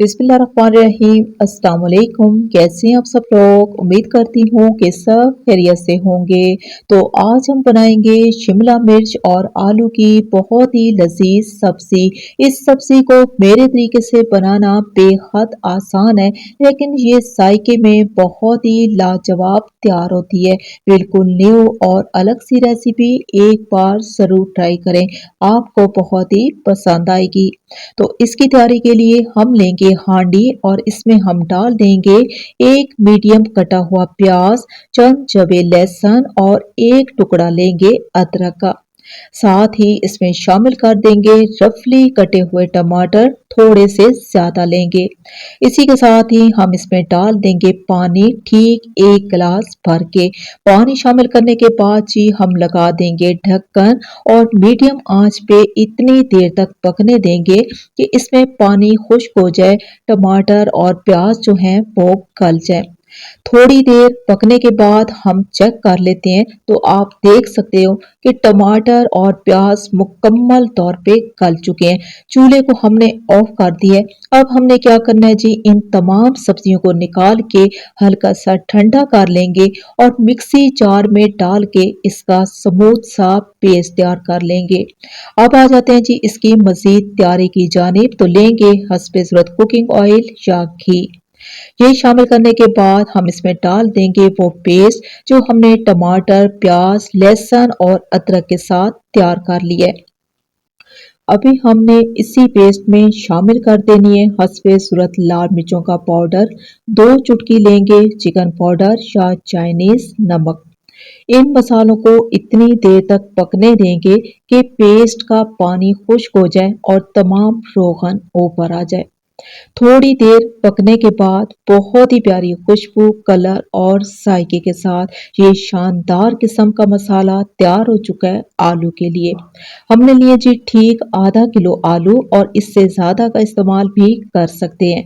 बिस्मिल्लाहिर्रहमानिर्रहीम। अस्सलाम वालेकुम। कैसे हैं आप सब लोग? उम्मीद करती हूँ कि सब खैरियत से होंगे। तो आज हम बनाएंगे शिमला मिर्च और आलू की बहुत ही लजीज सब्जी। इस सब्जी को मेरे तरीके से बनाना बेहद आसान है, लेकिन ये जायके में बहुत ही लाजवाब तैयार होती है। बिल्कुल न्यू और अलग सी रेसिपी, एक बार जरूर ट्राई करें, आपको बहुत ही पसंद आएगी। तो इसकी तैयारी के लिए हम लेंगे हांडी और इसमें हम डाल देंगे एक मीडियम कटा हुआ प्याज, चंद जवे लहसुन और एक टुकड़ा लेंगे अदरक का। साथ ही इसमें शामिल कर देंगे रफली कटे हुए टमाटर, थोड़े से ज्यादा लेंगे। इसी के साथ ही हम इसमें डाल देंगे पानी, ठीक एक गिलास भर के। पानी शामिल करने के बाद जी हम लगा देंगे ढक्कन और मीडियम आंच पे इतनी देर तक पकने देंगे कि इसमें पानी खुश्क हो जाए, टमाटर और प्याज जो हैं वो गल जाए। थोड़ी देर पकने के बाद हम चेक कर लेते हैं, तो आप देख सकते हो कि टमाटर और प्याज मुकम्मल तौर पे गल चुके हैं। चूल्हे को हमने ऑफ कर दिया है। अब हमने क्या करना है जी, इन तमाम सब्जियों को निकाल के हल्का सा ठंडा कर लेंगे और मिक्सी जार में डाल के इसका स्मूथ सा पेस्ट तैयार कर लेंगे। अब आ जाते हैं जी इसकी मजीद तैयारी की जानिब। तो लेंगे हस्बे ज़रूरत कुकिंग ऑयल या घी। ये शामिल करने के बाद हम इसमें डाल देंगे वो पेस्ट जो हमने टमाटर, प्याज, लहसुन और अदरक के साथ तैयार कर लिया है। अभी हमने इसी पेस्ट में शामिल कर देनी है हस्बे ज़रूरत लाल मिर्चों का पाउडर, 2 चुटकी लेंगे चिकन पाउडर या चाइनीज नमक। इन मसालों को इतनी देर तक पकने देंगे कि पेस्ट का पानी खुश्क हो जाए और तमाम रोगन ऊपर आ जाए। थोड़ी देर पकने के बाद बहुत ही प्यारी खुशबू, कलर और जायके के साथ ये शानदार किस्म का मसाला तैयार हो चुका है आलू के लिए। हमने लिए जी ठीक आधा किलो आलू और इससे ज्यादा का इस्तेमाल भी कर सकते हैं।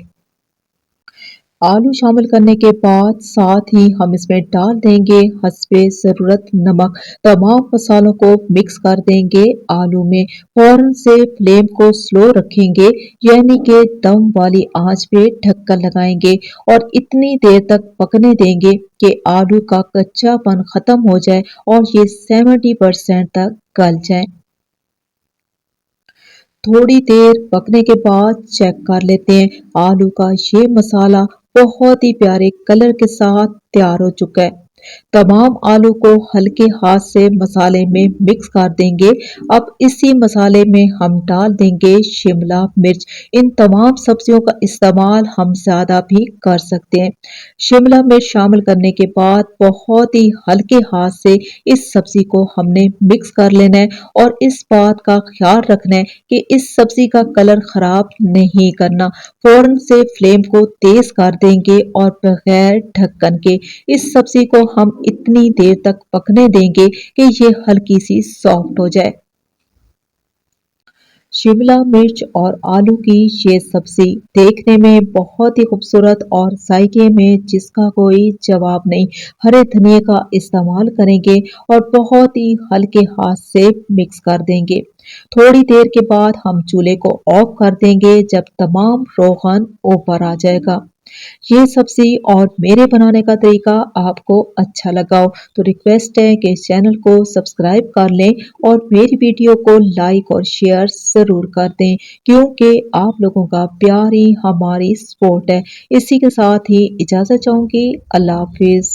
आलू शामिल करने के बाद साथ ही हम इसमें डाल देंगे हस्बे ज़रूरत नमक। तमाम मसालों को मिक्स कर देंगे आलू में। फौरन से फ्लेम को स्लो रखेंगे, यानी कि दम वाली आंच पे ढक्कन लगाएंगे और इतनी देर तक पकने देंगे कि आलू का कच्चापन खत्म हो जाए और ये 70% तक गल जाए। थोड़ी देर पकने के बाद चेक कर लेते हैं, आलू का ये मसाला बहुत ही प्यारे कलर के साथ तैयार हो चुका है। तमाम आलू को हल्के हाथ से मसाले में मिक्स कर देंगे। अब इसी मसाले में हम डाल देंगे शिमला मिर्च। इन तमाम सब्जियों का इस्तेमाल हम ज्यादा भी कर सकते हैं। शिमला मिर्च शामिल करने के बाद बहुत ही हल्के हाथ से इस सब्जी को हमने मिक्स कर लेना है और इस बात का ख्याल रखना है कि इस सब्जी का कलर खराब नहीं करना। फौरन से फ्लेम को तेज कर देंगे और बगैर ढक्कन के इस सब्जी को हम इतनी देर तक पकने देंगे कि ये हल्की सी सॉफ्ट हो जाए। शिमला मिर्च और आलू की ये सब्जी देखने में बहुत ही खूबसूरत और जायके में जिसका कोई जवाब नहीं। हरे धनिए का इस्तेमाल करेंगे और बहुत ही हल्के हाथ से मिक्स कर देंगे। थोड़ी देर के बाद हम चूल्हे को ऑफ कर देंगे जब तमाम रोगन ऊपर आ जाएगा। ये सब्जी और मेरे बनाने का तरीका आपको अच्छा लगा हो तो रिक्वेस्ट है कि इस चैनल को सब्सक्राइब कर लें और मेरी वीडियो को लाइक और शेयर जरूर कर दें, क्योंकि आप लोगों का प्यार ही हमारी सपोर्ट है। इसी के साथ ही इजाजत चाहूंगी। अल्लाह हाफिज।